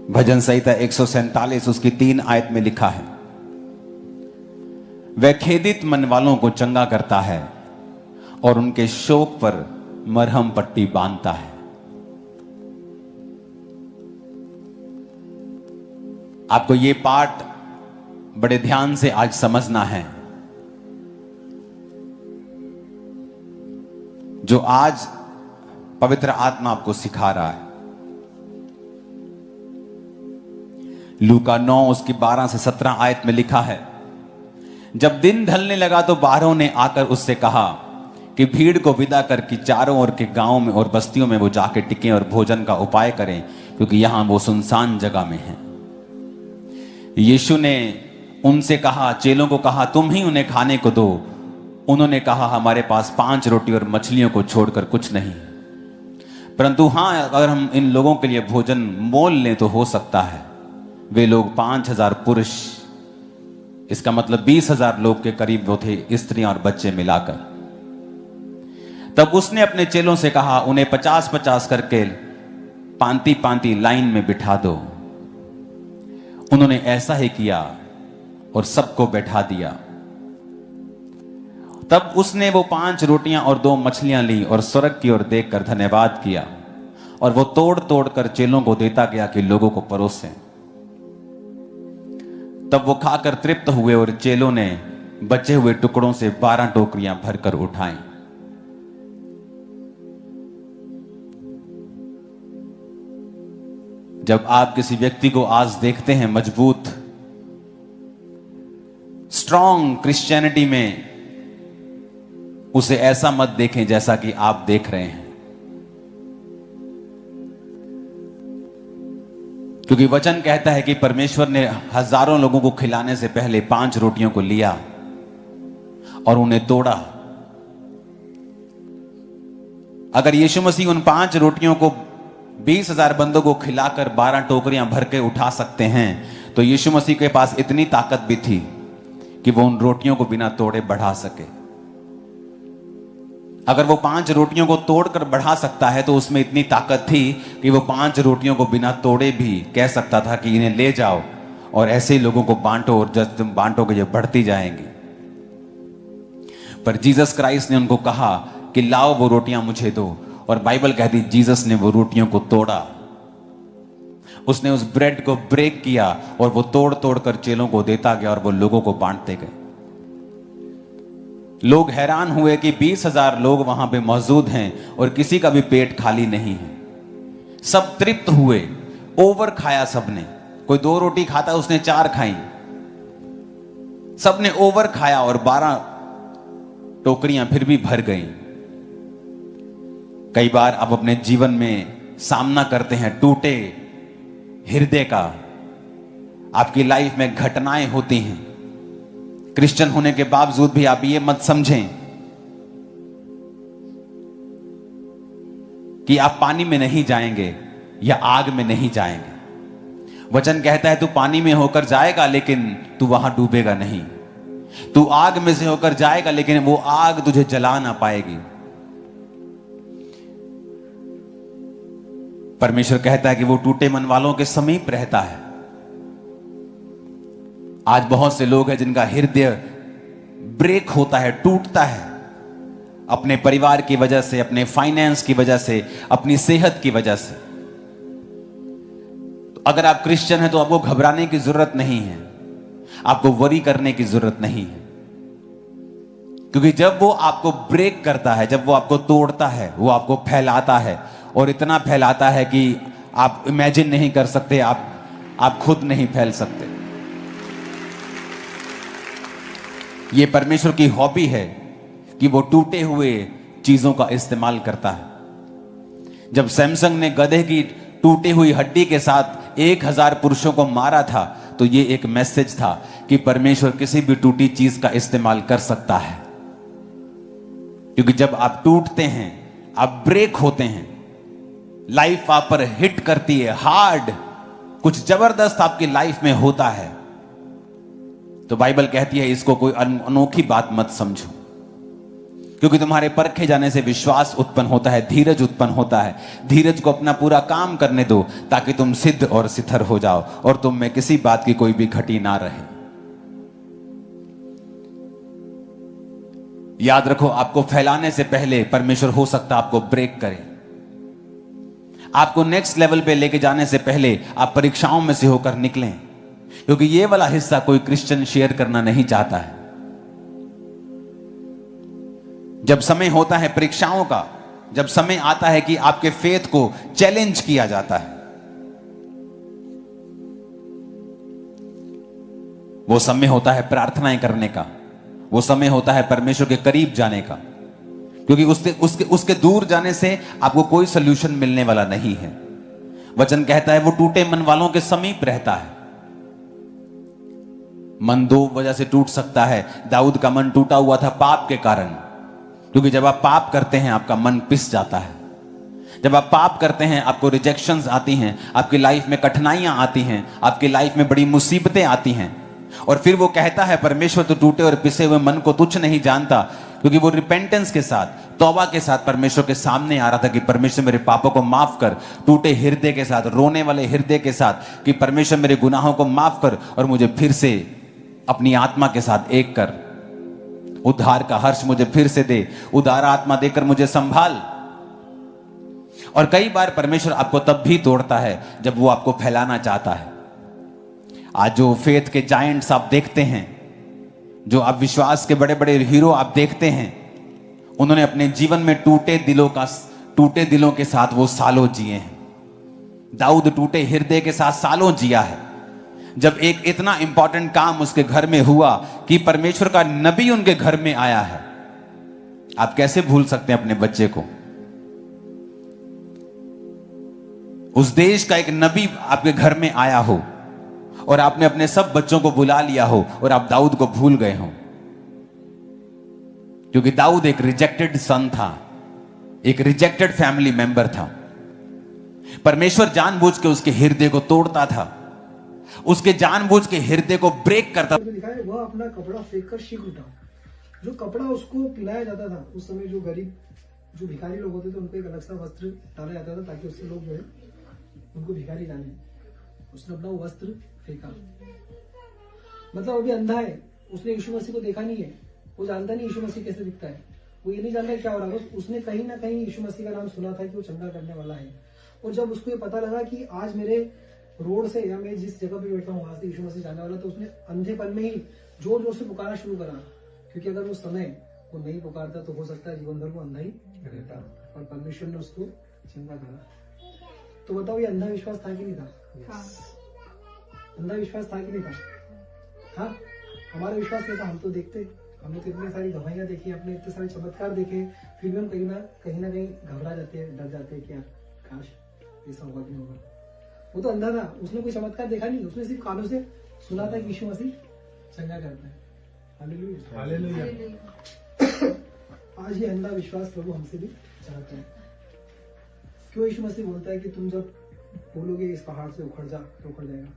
भजन संहिता 147 उसकी 3 आयत में लिखा है, वह खेदित मन वालों को चंगा करता है और उनके शोक पर मरहम पट्टी बांधता है। आपको ये पाठ बड़े ध्यान से आज समझना है। जो आज पवित्र आत्मा आपको सिखा रहा है। लूका 9 उसकी 12 से 17 आयत में लिखा है, जब दिन ढलने लगा तो बारहों ने आकर उससे कहा कि भीड़ को विदा कर कि चारों ओर के गांवों में और बस्तियों में वो जाके टिकें और भोजन का उपाय करें, क्योंकि यहां वो सुनसान जगह में हैं। यीशु ने उनसे कहा, चेलों को कहा, तुम ही उन्हें खाने को दो। उन्होंने कहा, हमारे पास 5 रोटी और मछलियों को छोड़कर कुछ नहीं, परंतु हां, अगर हम इन लोगों के लिए भोजन मोल लें तो हो सकता है। वे लोग 5000 पुरुष, इसका मतलब 20,000 लोग के करीब वो थे, स्त्रियां और बच्चे मिलाकर। तब उसने अपने चेलों से कहा, उन्हें 50-50 करके पांति पांति लाइन में बिठा दो। उन्होंने ऐसा ही किया और सबको बैठा दिया। तब उसने वो 5 रोटियां और 2 मछलियां ली और स्वर्ग की ओर देखकर धन्यवाद किया और वो तोड़ तोड़ कर चेलों को देता गया कि लोगों को परोसें। तब वो खाकर तृप्त हुए और चेलों ने बचे हुए टुकड़ों से 12 टोकरियां भरकर उठाई। जब आप किसी व्यक्ति को आज देखते हैं मजबूत स्ट्रॉन्ग क्रिश्चियनिटी में, उसे ऐसा मत देखें जैसा कि आप देख रहे हैं, क्योंकि वचन कहता है कि परमेश्वर ने हजारों लोगों को खिलाने से पहले 5 रोटियों को लिया और उन्हें तोड़ा। अगर यीशु मसीह उन 5 रोटियों को 20,000 बंदों को खिलाकर 12 टोकरियां भर के उठा सकते हैं, तो यीशु मसीह के पास इतनी ताकत भी थी कि वो उन रोटियों को बिना तोड़े बढ़ा सके। अगर वो 5 रोटियों को तोड़कर बढ़ा सकता है तो उसमें इतनी ताकत थी कि वो 5 रोटियों को बिना तोड़े भी कह सकता था कि इन्हें ले जाओ और ऐसे ही लोगों को बांटो, और जब तुम बांटोगे ये बढ़ती जाएंगी। पर जीसस क्राइस्ट ने उनको कहा कि लाओ वो रोटियां मुझे दो, और बाइबल कहती जीसस ने वो रोटियों को तोड़ा। उसने उस ब्रेड को ब्रेक किया और वो तोड़ तोड़ कर चेलों को देता गया और वो लोगों को बांटते गए। लोग हैरान हुए कि 20,000 लोग वहां पे मौजूद हैं और किसी का भी पेट खाली नहीं है। सब तृप्त हुए, ओवर खाया सबने। कोई 2 रोटी खाता, उसने 4 खाई। सबने ओवर खाया और 12 टोकरियां फिर भी भर गई। कई बार आप अपने जीवन में सामना करते हैं टूटे हृदय का। आपकी लाइफ में घटनाएं होती हैं। क्रिश्चियन होने के बावजूद भी आप ये मत समझें कि आप पानी में नहीं जाएंगे या आग में नहीं जाएंगे। वचन कहता है तू पानी में होकर जाएगा लेकिन तू वहां डूबेगा नहीं। तू आग में से होकर जाएगा लेकिन वो आग तुझे जला ना पाएगी। परमेश्वर कहता है कि वो टूटे मन वालों के समीप रहता है। आज बहुत से लोग हैं जिनका हृदय ब्रेक होता है, टूटता है, अपने परिवार की वजह से, अपने फाइनेंस की वजह से, अपनी सेहत की वजह से। तो अगर आप क्रिश्चियन हैं तो आपको घबराने की जरूरत नहीं है, आपको वरी करने की जरूरत नहीं है, क्योंकि जब वो आपको ब्रेक करता है, जब वो आपको तोड़ता है, वो आपको फैलाता है, और इतना फैलाता है कि आप इमेजिन नहीं कर सकते, आप खुद नहीं फैल सकते। ये परमेश्वर की हॉबी है कि वो टूटे हुए चीजों का इस्तेमाल करता है। जब सैमसंग ने गधे की टूटी हुई हड्डी के साथ 1000 पुरुषों को मारा था, तो ये एक मैसेज था कि परमेश्वर किसी भी टूटी चीज का इस्तेमाल कर सकता है। क्योंकि जब आप टूटते हैं, आप ब्रेक होते हैं, लाइफ आप पर हिट करती है, हार्ड, कुछ जबरदस्त आपकी लाइफ में होता है, तो बाइबल कहती है इसको कोई अनोखी बात मत समझो, क्योंकि तुम्हारे परखे जाने से विश्वास उत्पन्न होता है, धीरज उत्पन्न होता है। धीरज को अपना पूरा काम करने दो ताकि तुम सिद्ध और सिथर हो जाओ और तुम में किसी बात की कोई भी घटी ना रहे। याद रखो, आपको फैलाने से पहले परमेश्वर हो सकता आपको ब्रेक करे। आपको नेक्स्ट लेवल पे लेके जाने से पहले आप परीक्षाओं में से होकर निकलें, क्योंकि ये वाला हिस्सा कोई क्रिश्चियन शेयर करना नहीं चाहता है। जब समय होता है परीक्षाओं का, जब समय आता है कि आपके फेथ को चैलेंज किया जाता है, वो समय होता है प्रार्थनाएं करने का, वो समय होता है परमेश्वर के करीब जाने का, क्योंकि उसके दूर जाने से आपको कोई सोल्यूशन मिलने वाला नहीं है। वचन कहता है वो टूटे मन वालों के समीप रहता है। मन दो वजह से टूट सकता है। दाऊद का मन टूटा हुआ था पाप के कारण, क्योंकि जब आप पाप करते हैं आपका मन पिस जाता है। जब आप पाप करते हैं आपको रिजेक्शंस आती हैं, आपकी लाइफ में कठिनाइयां आती हैं, आपकी लाइफ में बड़ी मुसीबतें आती हैं। और फिर वो कहता है परमेश्वर तो टूटे और पिसे हुए मन को तुच्छ नहीं जानता, क्योंकि वो रिपेंटेंस के साथ, तौबा के साथ परमेश्वर के सामने आ रहा था कि परमेश्वर मेरे पापों को माफ कर, टूटे हृदय के साथ, रोने वाले हृदय के साथ, कि परमेश्वर मेरे गुनाहों को माफ कर और मुझे फिर से अपनी आत्मा के साथ एक कर, उद्धार का हर्ष मुझे फिर से दे, उदार आत्मा देकर मुझे संभाल। और कई बार परमेश्वर आपको तब भी तोड़ता है जब वो आपको फैलाना चाहता है। आज जो फेथ के जायंट्स आप देखते हैं, जो आप विश्वास के बड़े बड़े हीरो आप देखते हैं, उन्होंने अपने जीवन में टूटे दिलों के साथ वो सालों जिए हैं। दाऊद टूटे हृदय के साथ सालों जिया है। जब एक इतना इंपॉर्टेंट काम उसके घर में हुआ कि परमेश्वर का नबी उनके घर में आया है, आप कैसे भूल सकते हैं अपने बच्चे को? उस देश का एक नबी आपके घर में आया हो और आपने अपने सब बच्चों को बुला लिया हो और आप दाऊद को भूल गए हो, क्योंकि दाऊद एक रिजेक्टेड सन था, एक रिजेक्टेड फैमिली मेंबर था। परमेश्वर जानबूझ के उसके हृदय को तोड़ता था, उसके जानबूझ के हृदय को ब्रेक करता। लिखा है वह अपना कपड़ा फेंक कर शीख उठा। जो कपड़ा उसको पिलाया जाता था उस समय, जो गरीब, जो भिखारी लोग होते थे, उनको एक अलग सा वस्त्र डाला जाता था ताकि उससे लोग जो है उनको भिखारी जाने। उसने अपना वो वस्त्र फेंका। मतलब अभी अंधा है, उसने यीशु मसीह को देखा नहीं है, वो जानता नहीं यीशु मसीह कैसे दिखता है, वो ये नहीं जानता क्या हो रहा है। उसने कहीं ना कहीं यीशु मसीह का नाम सुना था कि वो चंगा करने वाला है। और जब उसको ये पता लगा कि आज मेरे रोड से या मैं जिस जगह पे बैठा हूँ वहां से यीशु मसीह जाने वाला, तो उसने अंधेपन में ही जोर जोर से पुकारना शुरू करा। क्योंकि अगर वो समय वो नहीं पुकारता तो हो सकता है जीवन भर वो अंधा ही रहता, और परमेश्वर ने उसको चंगा करा। तो बताओ ये अंधा विश्वास था कि नहीं था? अंधा विश्वास था कि नहीं था? हाँ, हमारा विश्वास नहीं था। हम तो देखते, हमने तो इतनी सारी गवाहियां देखी, अपने इतने सारे चमत्कार देखे, फिर भी हम कहीं ना कहीं घबरा जाते हैं, डर जाते हैं कि यार काश ऐसा होगा कि नहीं होगा। वो तो अंधा था, उसने कोई चमत्कार देखा नहीं, उसने सिर्फ कानों से सुना था कि यीशु मसीह चंगा करता है। Hallelujah, hallelujah. आज ये अंधा विश्वास प्रभु हमसे भी चाहता है। क्यों यीशु मसीह बोलता है कि तुम जब बोलोगे इस पहाड़ से उखड़ जा तो उखड़ जाएगा।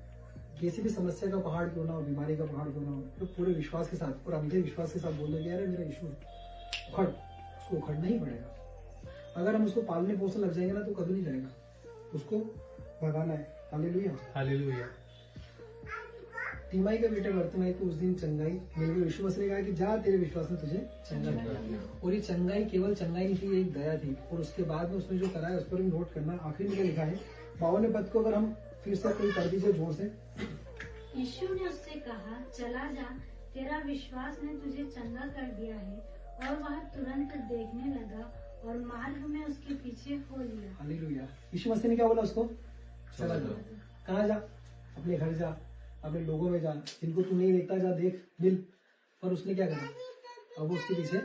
किसी भी समस्या का पहाड़ क्यों ना हो, बीमारी का पहाड़ क्यों ना हो, तो पूरे विश्वास के साथ और अंधे विश्वास के साथ बोलोगे यार मेरा यीशु उखड़, उसको उखड़ना ही पड़ेगा। अगर हम उसको पालने पोसने लग जाएंगे ना तो कभी नहीं जाएगा, उसको भगाना है। Hallelujah, hallelujah. तीमाई के बेटे बर्तिमाई को उस दिन चंगाई मिल गई। यीशु मसीह ने कहा कि जा, तेरे विश्वास ने तुझे चंगा किया। और ये चंगाई केवल चंगाई नहीं थी, एक दया थी। और उसके बाद में उसने जो करा है उस पर नोट करना। आखिर में क्या लिखा है 52वें पद को अगर हम फिर से कोई कर दीजिए जोर से। यीशु ने उससे कहा, चला जा, तेरा विश्वास ने तुझे चंगा कर दिया है। और वह तुरंत देखने लगा और मार्ग में उसके पीछे हो लिया। हालेलुया। यीशु मसीह ने क्या बोला उसको? चला जा। कहाँ जा? अपने घर जा, अपने लोगों में जा, जिनको तू नहीं देखता जा, देख, मिल। पर उसने क्या करा? अब वो उसके पीछे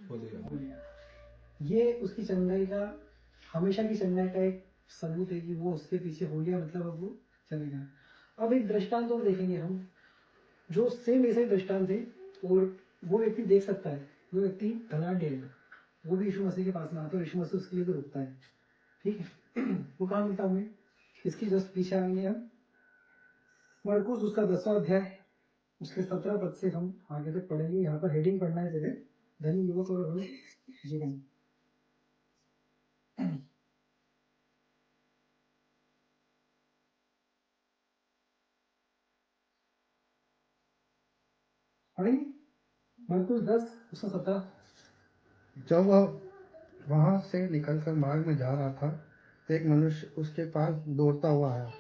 हो लिया। ये उसकी चंगाई का, हमेशा की चंगाई का एक सबूत है कि वो उसके पीछे हो गया, मतलब अब वो चलेगा। अब एक दृष्टांत और देखेंगे हम, जो सेम ऐसे दृष्टांत थे, और वो व्यक्ति देख सकता है। वो व्यक्ति धनाढ्य है, वो भी यीशु मसीह के पास में आता है और यीशु मसीह उसके लिए तो रुकता है। ठीक है। वो कहाँ मिलता हमें? इसकी जस्ट पीछे आएंगे हम, मरकुस उसका 10वां अध्याय, उसके 17 पद से हम आगे तक पढ़ेंगे। यहाँ पर हेडिंग पढ़ना है जगह धनी युवक और धनी जीवन। मरकुस 10:17। जब वह वहां से निकलकर मार्ग में जा रहा था, एक मनुष्य उसके पास दौड़ता हुआ आया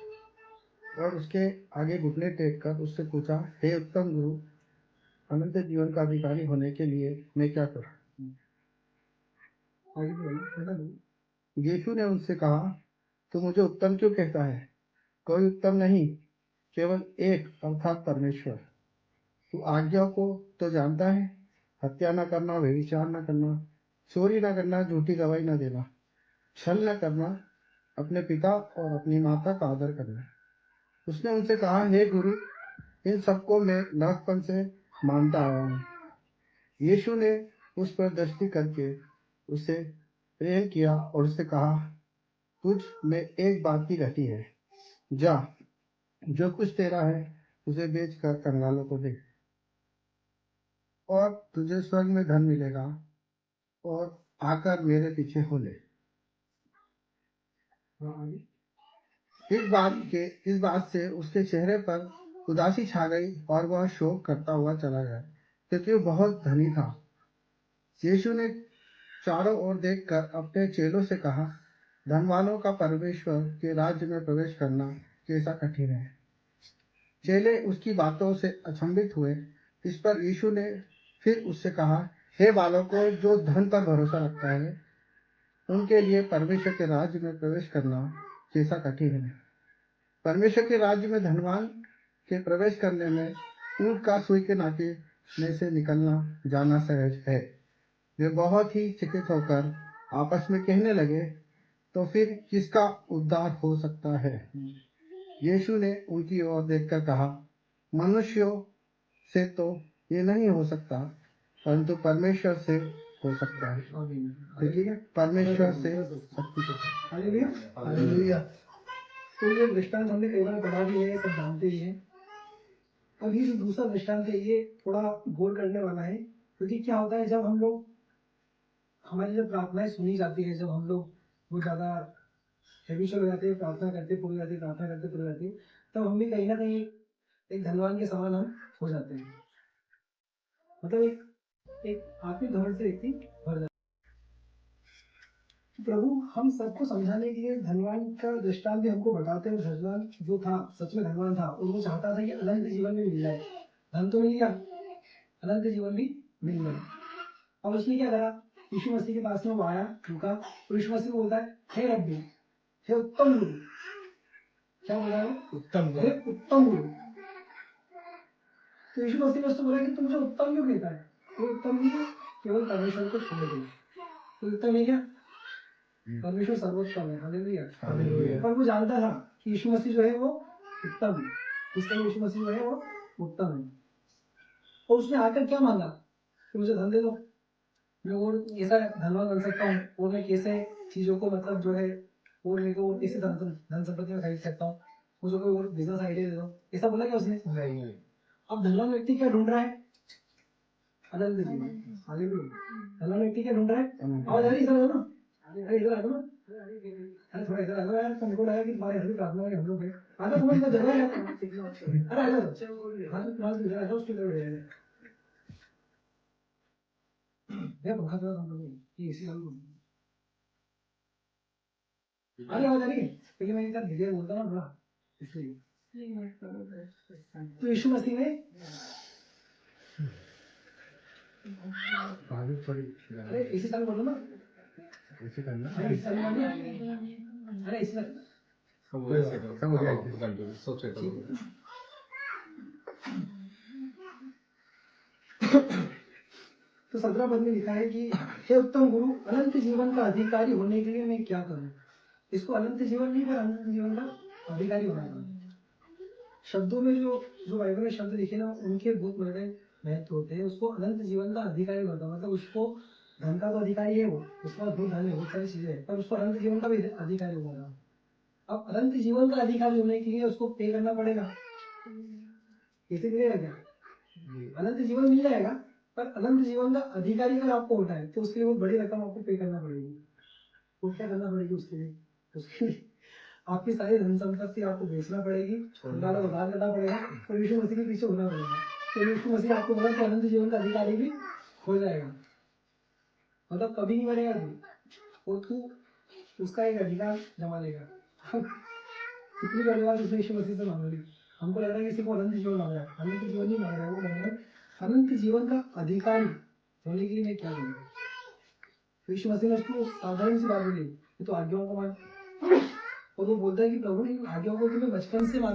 और उसके आगे घुटने टेक कर उससे पूछा, हे उत्तम गुरु, अनंत जीवन का अधिकारी होने के लिए मैं क्या करूं? यीशु ने उनसे कहा, तू मुझे उत्तम क्यों कहता है? कोई उत्तम नहीं, केवल एक, अर्थात परमेश्वर। तू आज्ञा को तो जानता है, हत्या न करना, व्यभिचार न करना, चोरी न करना, झूठी गवाही न देना, छल न करना, अपने पिता और अपनी माता का आदर करना। उसने उनसे कहा, हे गुरु, इन सबको मैं लड़कपन से मानता आया हूँ। यीशु ने उस पर दृष्टि करके उसे प्रेम किया और उससे कहा, तुझ में एक बात की घटी है, जा, जो कुछ तेरा है उसे बेच कर कंगालों को दे, और तुझे स्वर्ग में धन मिलेगा, और आकर मेरे पीछे हो ले। इस बात से उसके चेहरे पर उदासी छा गई और वह शोक करता हुआ चला गया, क्योंकि वह बहुत धनी था। यीशु ने चारों ओर देखकर अपने चेलों से कहा, धनवानों का परमेश्वर के राज्य में प्रवेश करना कैसा कठिन है। चेले उसकी बातों से अचंभित हुए। इस पर यीशु ने फिर उससे कहा, हे बालकों, जो धन पर भरोसा रखता है, उनके लिए परमेश्वर के राज्य में प्रवेश करना कैसा कठिन है। परमेश्वर के राज्य में धनवान के प्रवेश करने में ऊंट का सुई के नाके में से निकलना जाना सहज है। वे बहुत ही चकित होकर आपस में कहने लगे, तो फिर किसका उद्धार हो सकता है? यीशु ने उनकी ओर देखकर कहा, मनुष्यों से तो ये नहीं हो सकता, परंतु परमेश्वर से हो सकता है। ठीक है, परमेश्वर से सब कुछ होता है। हालेलुया। तो ये दृष्टांत हमने कई बार पढ़ा भी है, सब जानते ही हैं। अभी जो दूसरा दृष्टांत है, ये थोड़ा गौर करने वाला है, क्योंकि क्या होता है, जब हम लोग, हमारी जब प्रार्थनाएं सुनी जाती है, जब हम लोग बहुत ज्यादा हैबिचुअल हो जाते हैं, प्रार्थना करते पूरी जाती है, प्रार्थना करते पूरी जाती है, तब हम भी कहीं ना कहीं एक धनवान के समान हम हो जाते हैं। मतलब एक आत्मिक घमंड से व्यक्ति भर जाता है। प्रभु हम सबको समझाने के लिए धनवान का दृष्टांत भी हमको बताते हैं। धनवान जो था, सच में धनवान था, और वो चाहता था कि अनंत जीवन भी मिल जाए। धन तो मिल गया, अनंत जीवन भी मिल गया। अब उसने क्या करा, यीशु मसीह के पास में वो आया, रुका, और यीशु मसीह को बोलता है, हे रब्बी, हे उत्तम गुरु। क्या बोला है? उत्तम गुरु, हे उत्तम गुरु। तो यीशु मसीह ने उसको बोला कि तुम मुझे उत्तम क्यों कहता है? वो उत्तम नहीं है, केवल परमेश्वर को छोड़ दे। तो उत्तम है क्या? परमेश्वर सर्वोत्तम है। हालेलुया। पर वो जानता था कि यीशु मसीह जो है वो उत्तम है, इसलिए यीशु मसीह जो है वो उत्तम है। और उसने आकर क्या मांगा कि मुझे धन दे दो, मैं और ऐसा धनवान बन सकता हूँ, और मैं कैसे चीजों को, मतलब जो है, और मेरे को कैसे धन संपत्ति में खरीद सकता हूँ, मुझे कोई और बिजनेस आइडिया दे दो। ऐसा बोला क्या उसने? नहीं। अब धनवान व्यक्ति क्या ढूंढ रहा है? अनंत जीवन। हालेलुया। धनवान व्यक्ति क्या ढूंढ रहा है? आवाज आ रही है ना? अरे इधर आ जाओ ना, अरे थोड़ा इधर आ जाओ यार, तुमको लगा कि तुम्हारे घर में प्रार्थना में हम लोग हैं। आ जाओ, तुम्हारी जगह है, अरे आ जाओ, हाँ इधर आ जाओ, उसके इधर बैठ जाओ। मैं पंखा चला रहा हूँ, ये एसी चालू है। अरे आवाज आ रही है, क्योंकि मैं इधर धीरे बोलता हूँ ना थोड़ा, इसलिए। तो यीशु मसीह ने अरे एसी चालू कर दो ना, ऐसे करना, अरे ऐसे तो 17 पद में लिखा है कि हे उत्तम गुरु, अनंत जीवन का अधिकारी होने के लिए मैं क्या करूं? इसको अनंत जीवन नहीं, पर अनंत जीवन का अधिकारी बनाना। शब्दों में जो बाइबल में शब्द लिखे ना, उनके बहुत बड़े महत्व होते हैं। उसको अनंत जीवन का अधिकारी बनता, मतलब उसको धन का तो अधिकारी है, वो उसका बहुत धन है, बहुत सारी चीजें है, पर उसको अनंत जीवन का भी अधिकारी होगा। अब अनंत जीवन का अधिकारी होने के लिए उसको पे करना पड़ेगा। कैसे मिलेगा? क्या अनंत जीवन मिल जाएगा, पर अनंत जीवन का अधिकारी अगर आपको होना है तो उसके लिए बहुत बड़ी रकम आपको पे करना पड़ेगी। वो क्या करना पड़ेगी उसके लिए आपकी सारी धन संपत्ति आपको बेचना पड़ेगी, उधार उधार करना पड़ेगा और यीशु मसीह के पीछे होना पड़ेगा। तो यीशु मसीह आपको बोला कि अनंत जीवन का अधिकारी भी हो जाएगा, मतलब कभी नहीं मरेगा तू, और तू उसका एक अधिकार जमा लेगा। कितनी बड़ी बात उसने यीशु मसीह से मांग ली। हमको लग रहा है किसी को अनंत जीवन मांग रहा है, अनंत जीवन नहीं मांग रहा है, वो मांग रहा है अनंत जीवन का अधिकारी होने के लिए मैं क्या करूँगा। यीशु मसीह ने उसको साधारण सी बात बोली, ये तो आज्ञाओं को मान, और वो बोलता है कि प्रभु इन आज्ञाओं को तुम्हें बचपन से मान